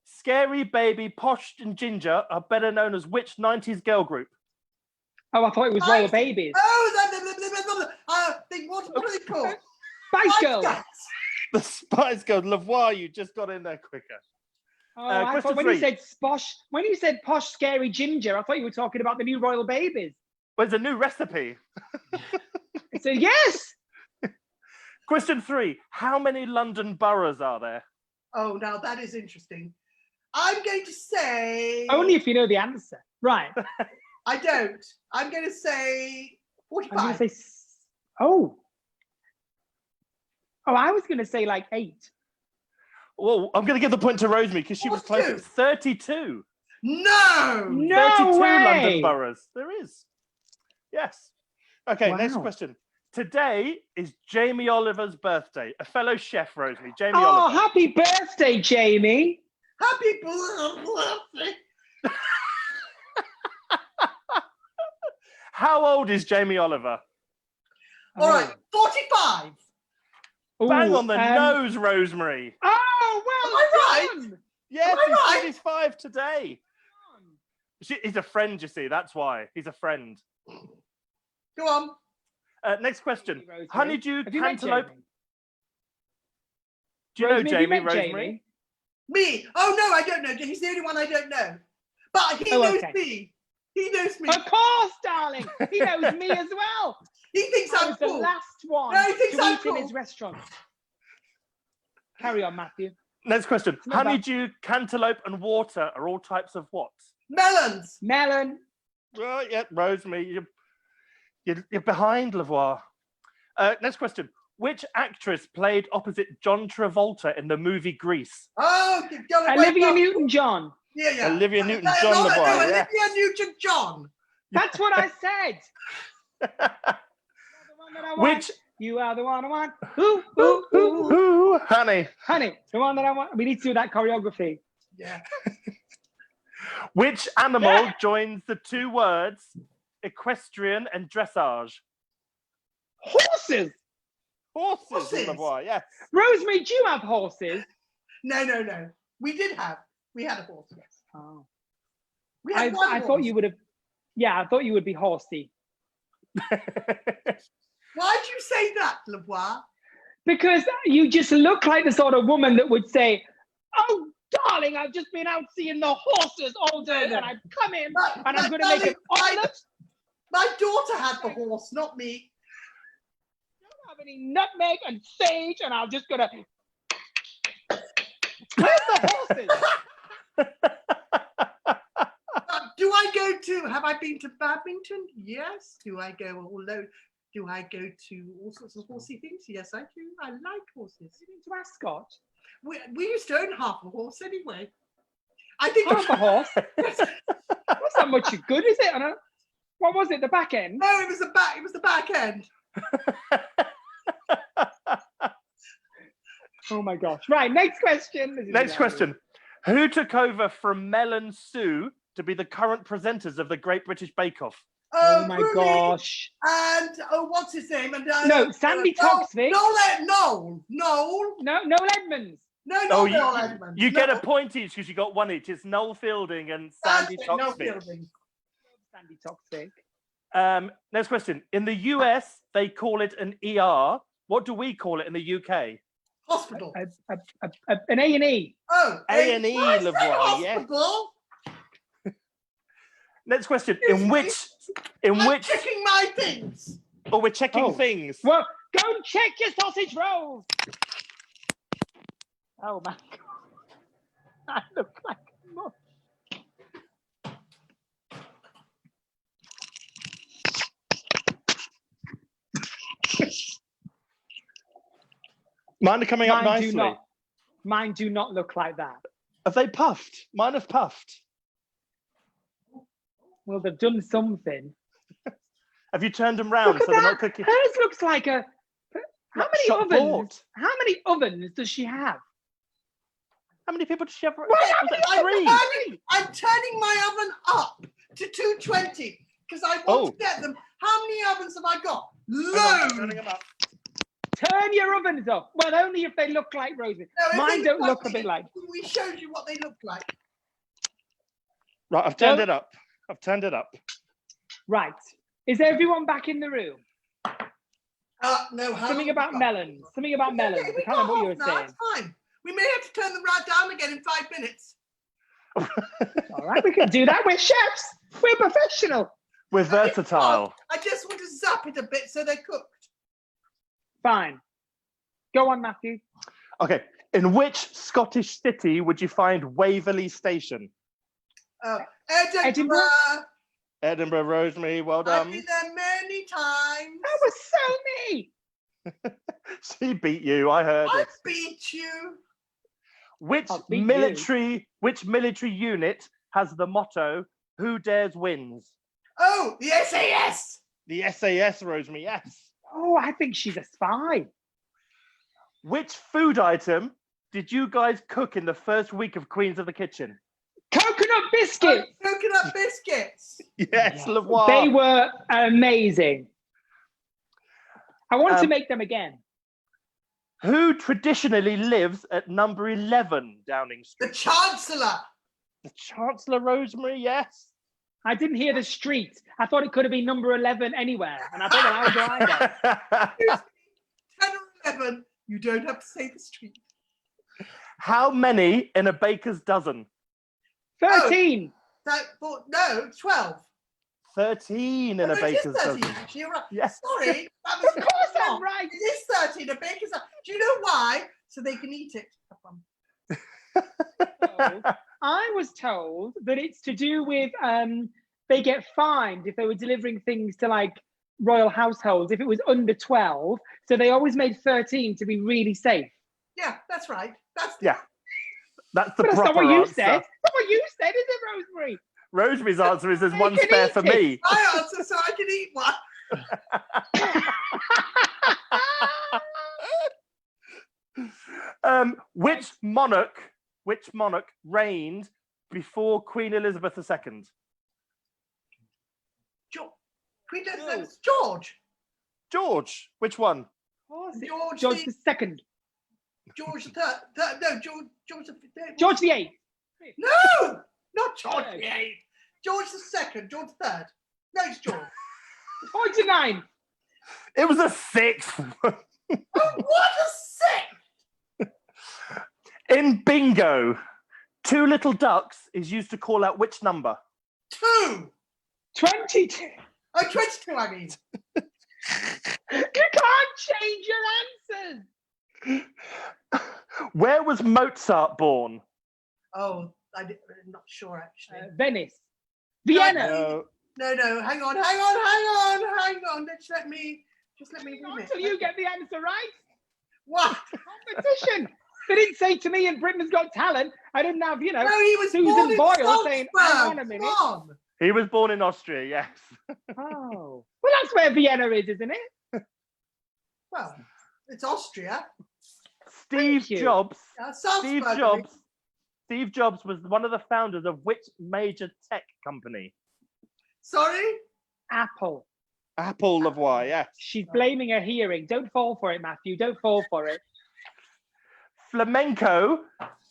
Scary Baby, Posh and Ginger are better known as which 90s girl group? Oh, I thought it was Royal Babies. Oh, what are they called? Spice Girls. The Spice Girls. Lavoie, you just got in there quicker. Oh, I question thought when you said posh, scary ginger, I thought you were talking about the new Royal Babies. Well, it's a new recipe. So yes. Question 3. How many London boroughs are there? Oh, now that is interesting. I'm going to say. Only if you know the answer. Right. I don't. I'm going to say 45. I'm going to say. Oh. Oh, I was going to say like 8. Well, I'm going to give the point to Rosemary because she was close. 42. It's 32. No. No 32 way. London boroughs. There is. Yes. Okay, next Wow. question. Today is Jamie Oliver's birthday. A fellow chef, Rosemary. Jamie Oh, Oliver. happy birthday, Jamie. Happy birthday. How old is Jamie Oliver? All right, 45. Bang Ooh, on the nose, Rosemary. Oh, well Am I done. Yes, Am I he's right? 45 today. He's a friend, you see. That's why. He's a friend. Go on. Next question. Rosemary. Honeydew Have you met cantaloupe. Jamie? Do you know Rosemary, have you Jamie, met Rosemary? Jamie? Me? Oh, no, I don't know. He's the only one I don't know. But he Oh, knows okay. me. He knows me. Of course, darling. He knows me as well. He thinks I I'm was the cool. last one No, he thinks to I'm eat in cool. his restaurant. Carry on, Matthew. Next question. not bad. Honeydew, cantaloupe, and water are all types of what? Melons. Melon. Right, yeah, Rosemary, you're behind, Lavoie. Next question. Which actress played opposite John Travolta in the movie Grease? Oh, Olivia Newton-John. Yeah. Olivia Newton-John, No, Lavoie, Olivia yes. Newton-John. That's what I said. You're the one that I want. Which? You are the one I want. Ooh, ooh, ooh. Ooh, honey. Honey, the one that I want. We need to do that choreography. Yeah. Which animal joins the two words equestrian and dressage? Horses. Horses, Lavoie, yes. Rosemary, do you have horses? No. We had a horse. Yes. Oh. We had one I horse. thought you would have. Yeah, I thought you would be horsey. Why'd you say that, Lavoie? Because you just look like the sort of woman that would say, "Oh, darling, I've just been out seeing the horses all day, and I've come in and I'm going to make an omelette. My daughter had the horse, not me. Don't have any nutmeg and sage, and I'm just going to." Where's the horses? Do I go to? Have I been to badminton? Yes. Do I go to all sorts of horsey things? Yes, I do. I like horses. You been to Ascot? We used to own half a horse anyway. I think Half a horse. That's not much good, is it? What was it? The back end? No, it was the back. It was the back end. Oh my gosh! Right, next question. Next question. Who took over from Mel and Sue to be the current presenters of the Great British Bake Off? Oh my Rooney gosh! And what's his name? And No, Sandy Toksvig. Noel. No, Edmonds. No, Noel Edmonds. You get a point each because you got one each. It's Noel Fielding and Sandy Noel Toksvig. Fielding. Sandy Toksvig. Next question. In the US, they call it an ER. What do we call it in the UK? Hospital. An A&E. Oh, A&E, I said Lavoie, yeah. hospital. Next question. Excuse In me. which I'm checking my things. Oh, we're checking Oh. things. Well, go and check your sausage rolls. Oh my god! I look like mush. Mine are coming up nicely. Mine do not look like that. Have they puffed? Mine have puffed. Well, they've done something. Have you turned them round Look at so they're that. not cooking? Hers looks like a. How Like many shop ovens? bought. How many ovens does she have? How many people does she have? Well, Was it 3? I'm turning my oven up to 220 because I want to get them. How many ovens have I got? Loads. Turn your ovens up. Well, only if they look like Rosie. No, if Mine they don't look a like bit it, like. We showed you what they look like. Right, I've turned No. it up. I've turned it up. Right. Is everyone back in the room? No. how Something long about have we got? melons. Something about melons. Okay, I we can't remember what you got were off now, saying. it's fine. We may have to turn them right down again in 5 minutes. All right, we can do that. We're chefs. We're professional. We're versatile. I just want to zap it a bit so they're cooked. Fine. Go on, Matthew. Okay. In which Scottish city would you find Waverley Station? Edinburgh. Edinburgh, Rosemary, well I've done. been there many times. That was so me. She beat you, I heard I it. beat you. Which I'll beat military unit has the motto, who dares wins? Oh, the SAS. The SAS, Rosemary, yes. Oh, I think she's a spy. Which food item did you guys cook in the first week of Queens of the Kitchen? Coconut biscuits. Coconut biscuits. Yes, Lavoie. They were amazing. I want to make them again. Who traditionally lives at number 11 Downing Street? The Chancellor. The Chancellor, Rosemary, yes. I didn't hear the street. I thought it could have been number 11 anywhere. And I thought, well, how do I know? 10 or 11, you don't have to say the street. How many in a baker's dozen? 13. No, 12. 13 in Oh, a no, baker's it is 13. dozen. Actually, you're right. Yes. Sorry. That was Of course I'm wrong. right. It is 13, a baker's dozen. Do you know why? So they can eat it. So, I was told that it's to do with they get fined if they were delivering things to like royal households if it was under 12. So they always made 13 to be really safe. Yeah, that's right. That's Yeah. That's the But that's proper not what you answer. said. That's not what you said, is it, Rosemary? Rosemary's answer is there's They one can spare eat for it. me. my answer, so I can eat one. Which monarch reigned before Queen Elizabeth II? Queen Elizabeth, George. George. Which one? George the second. George the third. No, George the fifth. George the eighth. No, not George No. the eighth. George the second. George the third. No, it's George. 49. It was a sixth. Oh, what a sick! In bingo, two little ducks is used to call out which number? 2. 22. Oh, 22, I mean. You can't change your answers. Where was Mozart born? Oh, I'm not sure actually. Venice. Vienna. No, hang on. Just let me Hang on read till you get the answer right. What? Competition. They didn't say to me in Britain's Got Talent, I didn't have, No, he was born Susan in Boyle saying, hang Salzburg. on a minute. Come on. He was born in Austria, yes. Oh. Well, that's where Vienna is, isn't it? Well, it's Austria. Steve you. Jobs. Salzburg. I mean. Steve Jobs was one of the founders of which major tech company? Sorry? Apple. Apple, Lavoie, yes. She's blaming her hearing. Don't fall for it, Matthew. Don't fall for it. Flamenco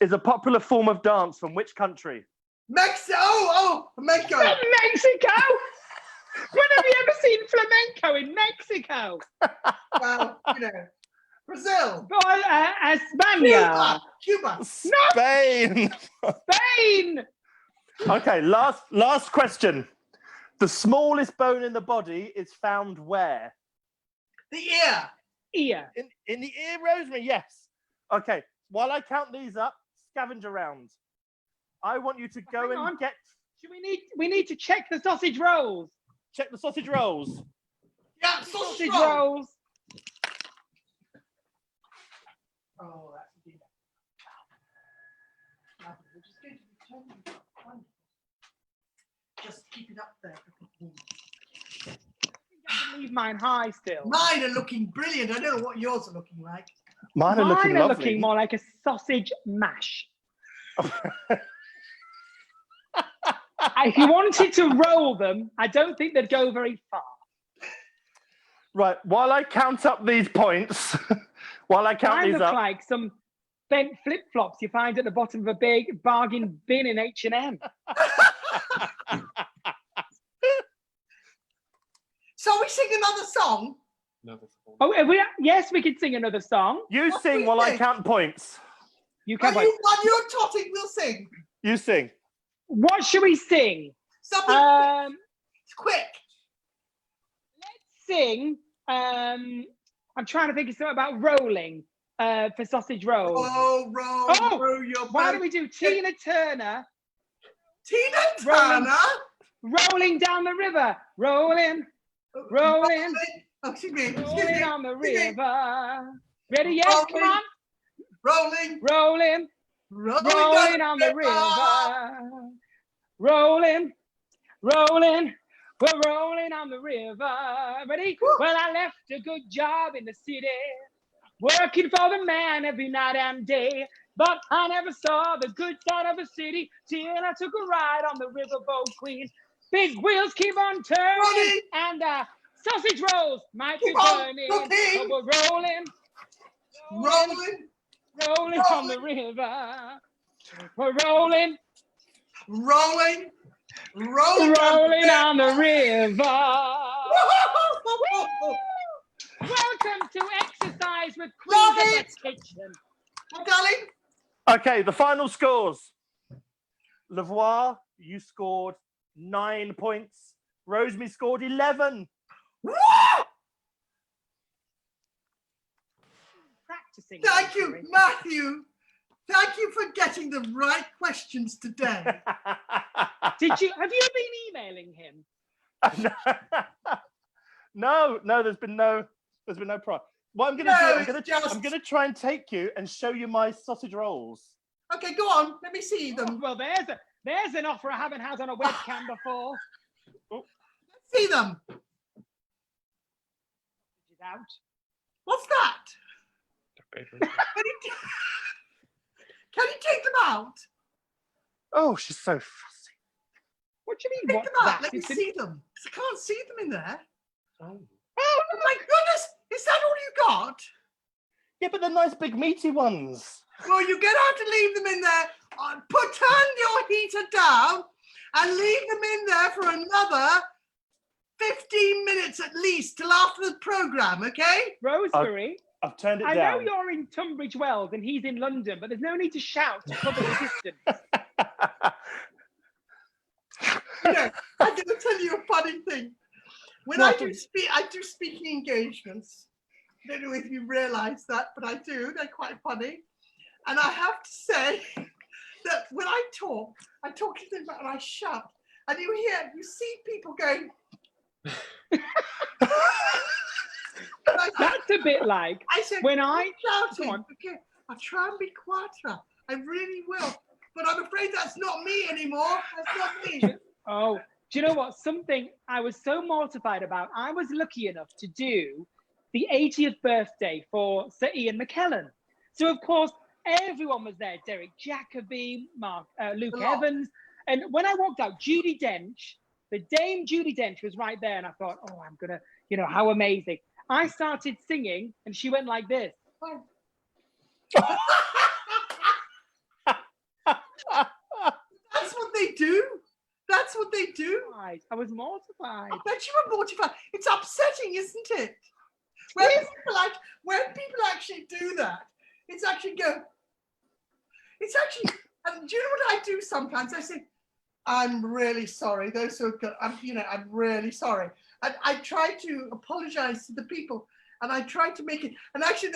is a popular form of dance from which country? Mexico. Mexico. From Mexico? When have you ever seen flamenco in Mexico? Well, Brazil. España. Cuba. Spain. Spain. Okay, last question. The smallest bone in the body is found where? The ear. Ear. In the ear, Rosemary, yes. Okay, while I count these up, scavenge around. I want you to go Hang and on. get... We need to check the sausage rolls. Check the sausage rolls. Yeah, Sausage roll. rolls. Oh, that's a We're just going to be totally just keep it up there. I can leave mine high still. Mine are looking brilliant. I don't know what yours are looking like. Mine are looking lovely. looking more like a sausage mash. If you wanted to roll them, I don't think they'd go very far. Right, while I count up these points, Mine look like some bent flip-flops you find at the bottom of a big bargain bin in H&M. So we sing another song. Oh, yes, we could sing another song. You What sing we while I sing? count points. You While can. you're totting, we'll sing. You sing. What should we sing? Something quick. Let's sing. I'm trying to think of something about rolling. for sausage rolls. Row your Why boat. don't we do Tina Turner Tina rolling- Turner? rolling down the river, rolling, rolling, Oh, excuse me. rolling on the excuse me. river. Ready? Yes, come on. Rolling. Rolling, rolling on the river. Rolling, rolling, we're rolling on the river. Ready? Woo. Well, I left a good job in the city, working for the man every night and day. But I never saw the good side of the city till I took a ride on the riverboat queen. Big wheels keep on turning, Rolling. and sausage rolls might be Keep on burning, cooking. but we're rolling, Rolling. rolling on the river. We're rolling, Rolling. Rolling. rolling on the river. Welcome to Exercise with Love Queens of it. the Kitchen. Oh, darling. Okay, the final scores. Voix, you scored 9 points. Rosemary scored 11. Woo! Practicing. Thank you, Rosemary. Matthew. Thank you for getting the right questions today. Have you been emailing him? No, there's been no prize. What I'm going to do, it's I'm going to try and take you and show you my sausage rolls. Okay, go on. Let me see Oh, them. well, there's an offer I haven't had on a webcam before. Let's see them. It's out. What's that? Can you take them out? Oh, she's so fussy. What do you mean? Take What's them out. that? Let me It's an- see them. I can't see them in there. Oh. Oh my goodness! Is that all you got? Yeah, but they're nice big meaty ones. Well, you're going to have to leave them in there. Turn your heater down and leave them in there for another 15 minutes at least till after the program, okay? Rosemary, I've turned it I down. know you're in Tunbridge Wells and he's in London, but there's no need to shout to cover the distance. You know, I'm going to tell you a funny thing. When I do speaking engagements, I don't know if you realise that, but I do. They're quite funny. And I have to say that when I talk to them and I shout, and you see people going. That's a bit like I said, when I'm shouting. Go on. Okay, I'll try and be quieter. I really will. But I'm afraid that's not me anymore. That's not me. Oh, do you know what? Something I was so mortified about. I was lucky enough to do the 80th birthday for Sir Ian McKellen. So, of course, everyone was there. Derek Jacobi, Luke Evans. And when I walked out, Judi Dench, the Dame Judi Dench was right there. And I thought, oh, I'm going to, how amazing. I started singing and she went like this. That's what they do. That's what they do. I was mortified. I bet you were mortified. It's upsetting, isn't it? When people actually do that, it's actually, and do you know what I do sometimes? I say, I'm really sorry. Those who are, I'm really sorry. And I try to apologize to the people, and I try to make it. And actually,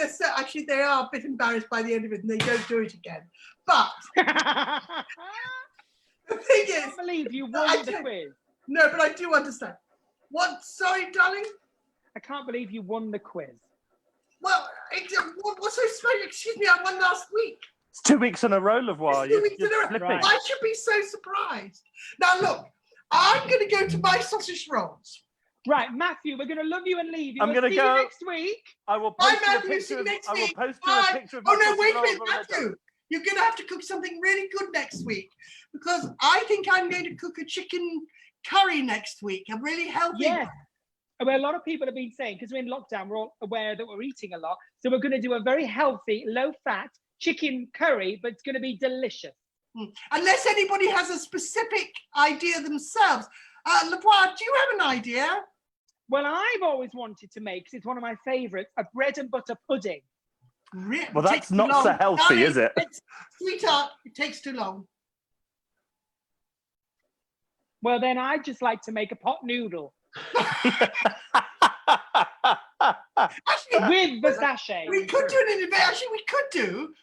they are a bit embarrassed by the end of it, and they don't do it again. But the thing is, I can't believe you won the quiz. No, but I do understand. What? Sorry, darling. I can't believe you won the quiz. Well, what's so strange? Excuse me, I won last week. It's 2 weeks in a row, Voix. It's 2 weeks in a row. Right. I should be so surprised. Now, look, I'm going to go to my sausage rolls. Right, Matthew, we're going to love you and leave you. I'm we'll going to see go you next week. I will Bye, post you a Matthew. picture See you of, next I will week. post you a Bye. picture of Oh, my no, sausage wait a rolls minute, when they're done. Matthew. You're going to have to cook something really good next week, because I think I'm going to cook a chicken curry next week. A really healthy Yes. one. Well, a lot of people have been saying, because we're in lockdown, we're all aware that we're eating a lot. So we're going to do a very healthy, low-fat chicken curry, but it's going to be delicious. Unless anybody has a specific idea themselves. Lepoir, do you have an idea? Well, I've always wanted to make, because it's one of my favorites, a bread and butter pudding. Well, that's not so healthy, is it? Sweetheart, it takes too long. Well, then I'd just like to make a pot noodle. Actually, with the sachet. we could do an individual. Actually,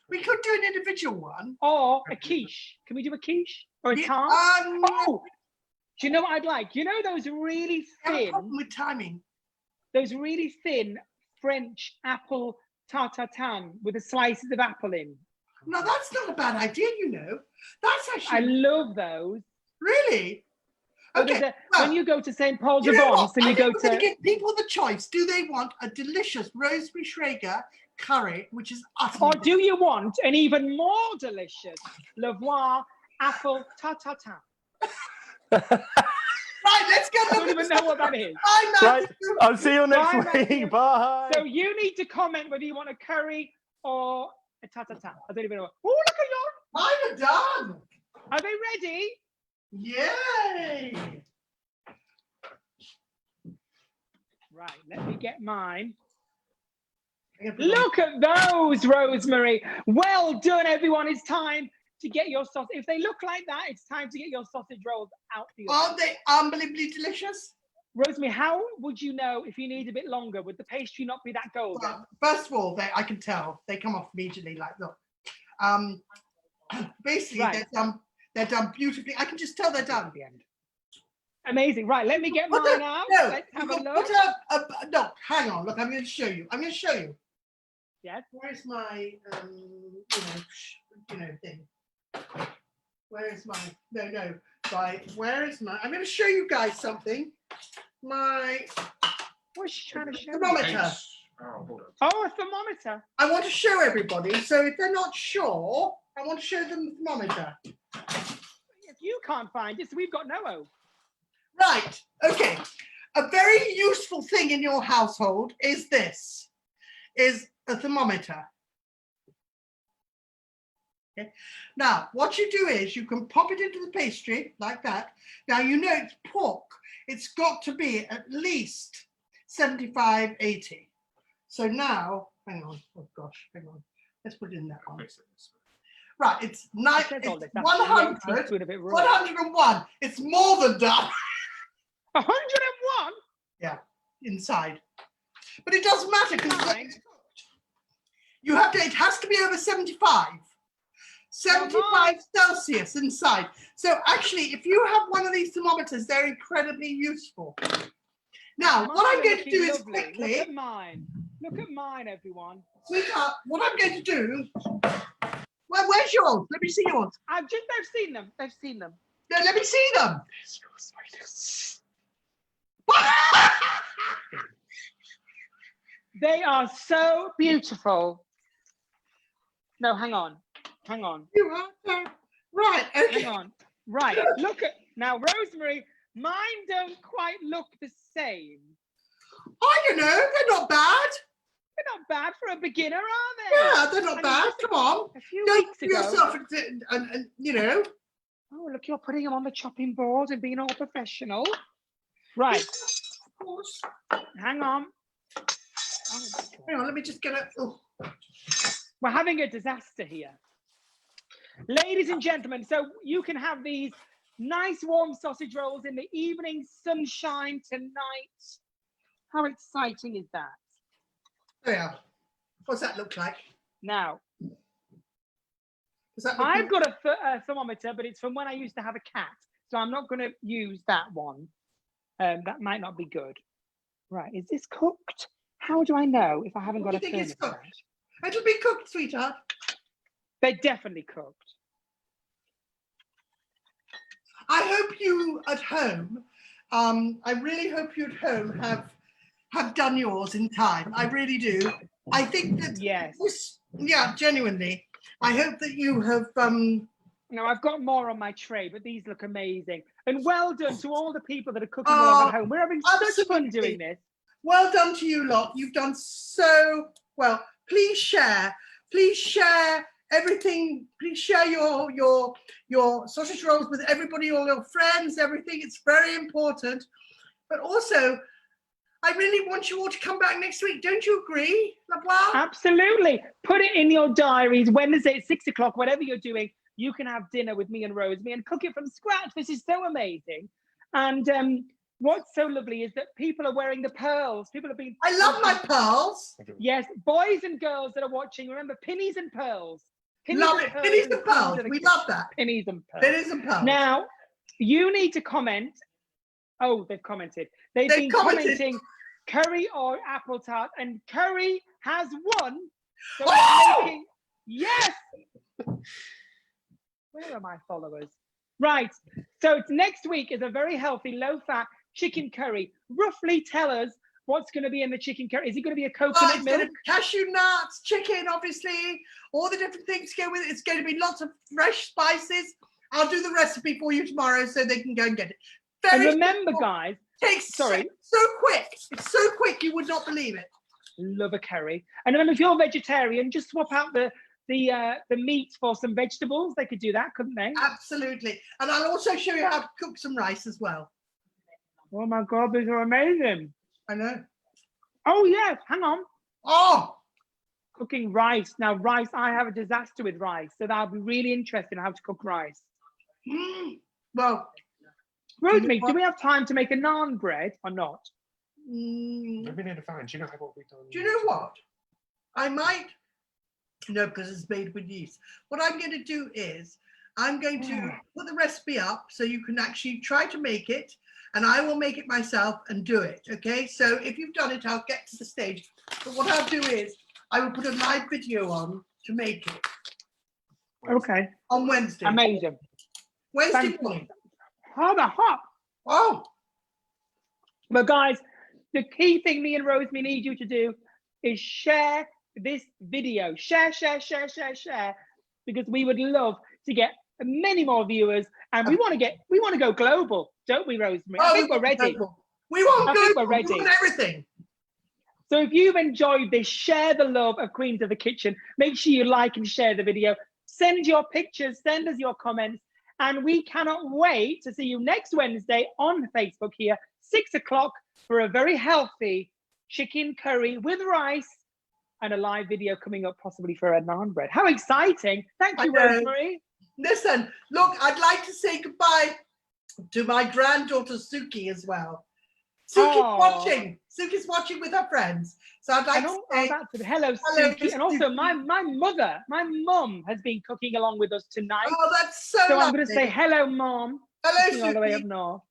we could do an individual one. Or a quiche. Can we do a quiche? Or a Yeah, tart? Oh, do you know what I'd like? You know those really I have a thin, problem with timing. those really thin French apple tartatan with the slices of apple in? No, that's not a bad idea, you know. That's I actually love those. really Oh, okay. well, Well, when you go to St. Paul's you de know Vence what? and I you think go we're going to to give people the choice. Do they want a delicious rosemary Shrager curry, which is utterly or do you want an even more delicious Le Voix apple tartatan? right? Let's go. I don't even know what that is. I'm Right. I'll see you next Bye, Matthew. week. Bye. So you need to comment whether you want a curry or a tartatan. I don't even know. Oh, look at you! Mine are done. Are they ready? Yay! Right, let me get mine. I'm gonna put it on. Look at those, Rosemary. Well done, everyone. It's time to get your sausage. If they look like that, it's time to get your sausage rolls out the oven. Aren't they unbelievably delicious? Rosemary, how would you know if you need a bit longer? Would the pastry not be that golden? Well, first of all, I can tell they come off immediately. Like, look, basically Right. they're done beautifully. I can just tell they're done. At the end. Amazing. Right, let me get Put mine a- out. No, Let's have you a can look. put no, hang on. Look, I'm going to show you. I'm going to show you. Yes. Where's my thing? Where is my where is my I'm going to show you guys something. My What's she trying to show me? thermometer. Oh, a thermometer. I want to show everybody. So if they're not sure, I want to show them the thermometer. If you can't find it, so we've got no. Right. Okay. A very useful thing in your household is this, is a thermometer. Okay. Now, what you do is you can pop it into the pastry like that. Now, you know it's pork. It's got to be at least 75, 80. So now, hang on. Oh, gosh, hang on. Let's put it in that one. Right, it's, It says all this. That's 100, 80 food of it raw. 101. It's more than done. 101? Yeah, inside. But it doesn't matter because Fine. you have to, it has to be over 75. 75 Celsius inside. So actually, if you have one of these thermometers, they're incredibly useful. Now, what I'm going to do is quickly. Look at mine. Look at mine, everyone. Sweetheart, what I'm going to do. Well, where's yours? Let me see yours. They've seen them. They've seen them. No, let me see them. They are so beautiful. No, hang on. Hang on. You are right. Okay. Hang on. Right. Look at now, Rosemary. Mine don't quite look the same. I don't know. They're not bad. They're not bad for a beginner, are they? Yeah, they're not bad. Come on. A few Don't weeks do ago. yourself and you know. Oh, look, you're putting them on the chopping board and being all professional. Right. Of course. Hang on. Oh, Hang on, let me just get it. Oh. we're having a disaster here. Ladies and gentlemen, so you can have these nice warm sausage rolls in the evening sunshine tonight. How exciting is that? Oh yeah. What's that look like? Now, Does that look I've like? got a thermometer, but it's from when I used to have a cat. So I'm not going to use that one. That might not be good. Right, is this cooked? How do I know if I haven't What got a do you think it's thermostat? cooked? It'll be cooked, sweetheart. They're definitely cooked. I hope you at home, I really hope you at home have done yours in time. I really do. I think that Yes. this, yeah, genuinely. I hope that you have Now, I've got more on my tray, but these look amazing. And well done to all the people that are cooking along at home. We're having such fun absolutely. doing this. well done to you lot. You've done so well. Please share everything. Please share your sausage rolls with everybody, all your friends, everything. It's very important. But also, I really want you all to come back next week. Don't you agree, LeBlanc? Absolutely. Put it in your diaries. Wednesday at 6 o'clock, whatever you're doing, you can have dinner with me and Rosemary and cook it from scratch. This is so amazing. And what's so lovely is that people are wearing the pearls. People have been. I love my pearls. Yes, boys and girls that are watching, remember pennies and pearls. Love it. Pennies and pearls. We love that. Pennies and pearls. Pennies and pearls. Now, you need to comment. Oh, they've commented. They've been commenting curry or apple tart, and curry has won. So we're making, yes. Where are my followers? Right. So next week is a very healthy, low-fat chicken curry. Roughly tell us what's going to be in the chicken curry. Is it going to be a coconut milk? Going to be cashew nuts, chicken, obviously, all the different things to go with it. It's going to be lots of fresh spices. I'll do the recipe for you tomorrow so they can go and get it. And remember, guys, so quick. It's so quick you would not believe it. Love a curry. And remember, if you're vegetarian, just swap out the meat for some vegetables. They could do that, couldn't they? Absolutely. And I'll also show you how to cook some rice as well. Oh my God, these are amazing. I know. Oh yes, hang on. Oh, cooking rice. Now rice, I have a disaster with rice, so that'll be really interesting how to cook rice. Well, Rosemary, do we have time to make a naan bread or not? I've been able to find. Do you know what we've done? Do you know what? I might. No, because it's made with yeast. What I'm going to do is I'm going to put the recipe up so you can actually try to make it, and I will make it myself and do it. Okay. So if you've done it, I'll get to the stage. But what I'll do is I will put a live video on to make it. Okay. On Wednesday. Amazing. Wednesday morning. How the hot? Oh. But guys, the key thing me and Rosemary need you to do is share this video. Share, because we would love to get many more viewers, and we want to go global, don't we, Rosemary? I think we're ready. Global. We want global. We're ready. We want everything. So if you've enjoyed this, share the love of Queens of the Kitchen. Make sure you like and share the video. Send your pictures, send us your comments, and we cannot wait to see you next Wednesday on Facebook here, 6 o'clock, for a very healthy chicken curry with rice and a live video coming up possibly for a naan bread. How exciting. Thank you, Rosemary. Listen, look, I'd like to say goodbye to my granddaughter, Suki, as well. Suki's watching with her friends. So I'd like to say hello, Suki. And also my mum has been cooking along with us tonight. Oh, that's so lovely. I'm going to say hello, Mom. Hello, Suki. All the way up north.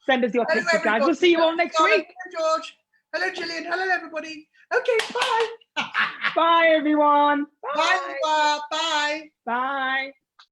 Send us your pictures, guys. We'll see you all next week. Hello, George. Hello, Gillian. Hello, everybody. Okay, bye. Bye, everyone. Bye. Bye. Bye.